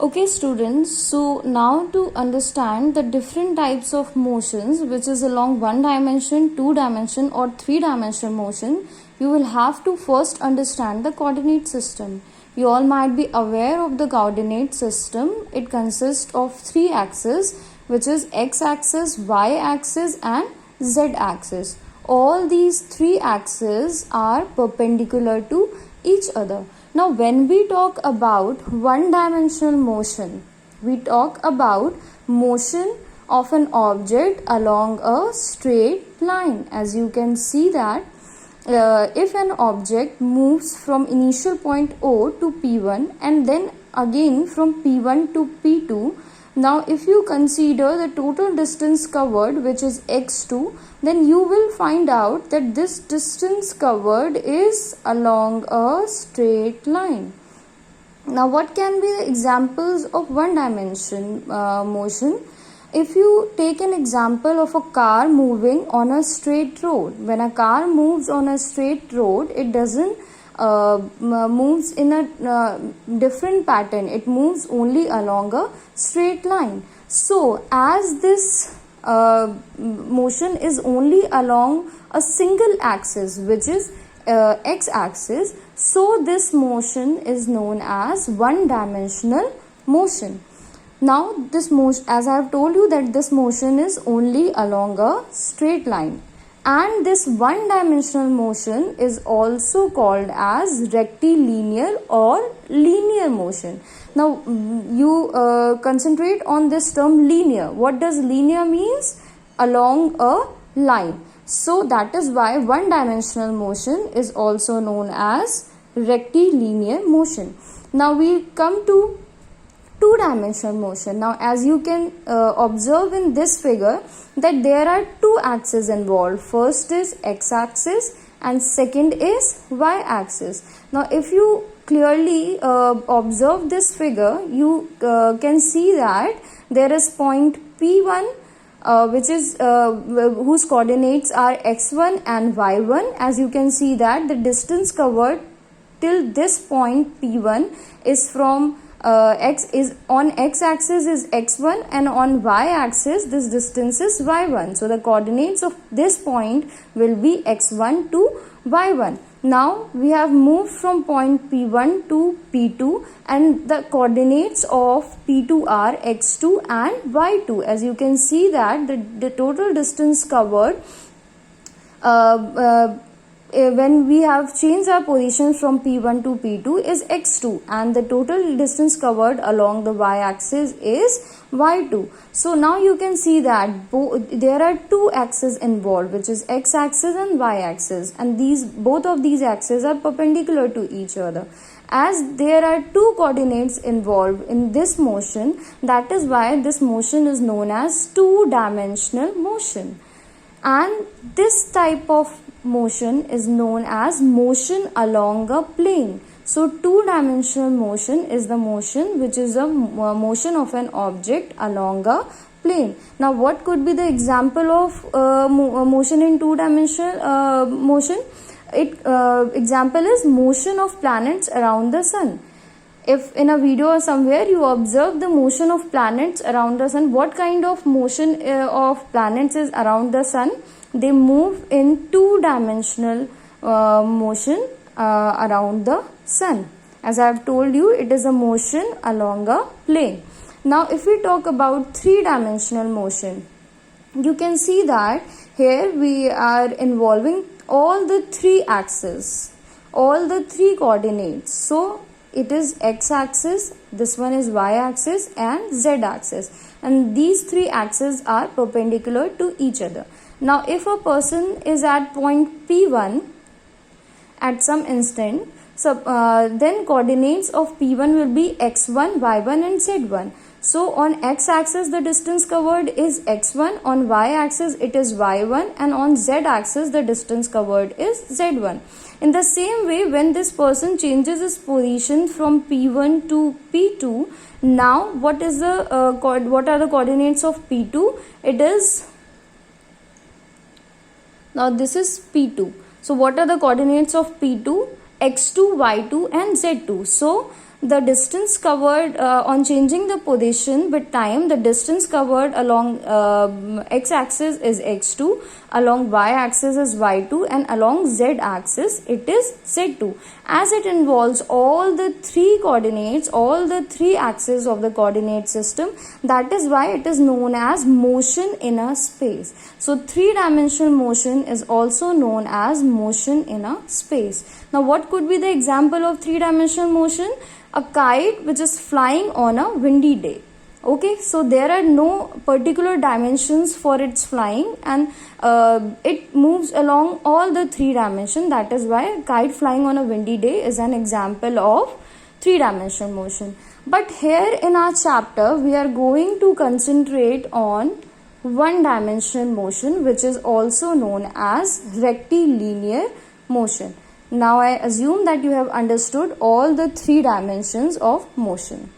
Okay students, so now to understand the different types of motions which is along one dimension, two dimension or three dimension motion, you will have to first understand the coordinate system. You all might be aware of the coordinate system. It consists of three axes which is x-axis, y-axis and z-axis. All these three axes are perpendicular to each other. Now when we talk about one dimensional motion, we talk about motion of an object along a straight line. As you can see that if an object moves from initial point O to P1 and then again from P1 to P2, now if you consider the total distance covered, which is x2, then you will find out that this distance covered is along a straight line. Now what can be the examples of one dimension motion? If you take an example of a car moving on a straight road, when a car moves on a straight road, it doesn't moves in a different pattern. It moves only along a straight line. So as this motion is only along a single axis, which is x-axis, so this motion is known as one dimensional motion. Now this motion, as I have told you, that this motion is only along a straight line, and this one dimensional motion is also called as rectilinear or linear motion. Now you concentrate on this term linear. What does linear means? Along a line. So that is why one dimensional motion is also known as rectilinear motion. Now we come to two-dimensional motion. Now as you can observe in this figure that there are two axes involved. First is x-axis and second is y-axis. Now if you clearly observe this figure, you can see that there is point P1 which is whose coordinates are x1 and y1. As you can see that the distance covered till this point P1 is from x is on x-axis is x1 and on y-axis this distance is y1. So the coordinates of this point will be x1 to y1. Now we have moved from point P1 to P2 and the coordinates of P2 are x2 and y2. As you can see that the total distance covered when we have changed our position from P1 to P2 is x2, and the total distance covered along the y-axis is y2. So now you can see that there are two axes involved, which is x-axis and y-axis, and both of these axes are perpendicular to each other. As there are two coordinates involved in this motion, that is why this motion is known as two-dimensional motion. And this type of motion is known as motion along a plane. So two-dimensional motion is the motion which is a motion of an object along a plane. Now what could be the example of motion in two-dimensional motion? Example is motion of planets around the sun. If in a video or somewhere you observe the motion of planets around the sun, what kind of motion of planets is around the sun? They move in two-dimensional motion around the sun. As I have told you, it is a motion along a plane. Now if we talk about three-dimensional motion, you can see that here we are involving all the three axes, all the three coordinates. So it is x-axis, this one is y-axis and z-axis, and these three axes are perpendicular to each other. Now if a person is at point P1 at some instant, so then coordinates of P1 will be x1, y1 and z1. So on x-axis the distance covered is x1, on y-axis it is y1, and on z-axis the distance covered is z1. In the same way, when this person changes his position from P1 to P2, now what are the coordinates of P2? It is, now this is P2. So what are the coordinates of P2? x2, y2 and z2. So the distance covered on changing the position with time, the distance covered along x-axis is x2, along y-axis is y2, and along z-axis it is z2. As it involves all the three coordinates, all the three axes of the coordinate system, that is why it is known as motion in a space. So three-dimensional motion is also known as motion in a space. Now what could be the example of three-dimensional motion? A kite which is flying on a windy day. Okay, so there are no particular dimensions for its flying, and it moves along all the three dimensions. That is why a kite flying on a windy day is an example of three-dimensional motion. But here in our chapter, we are going to concentrate on one-dimensional motion, which is also known as rectilinear motion. Now I assume that you have understood all the three dimensions of motion.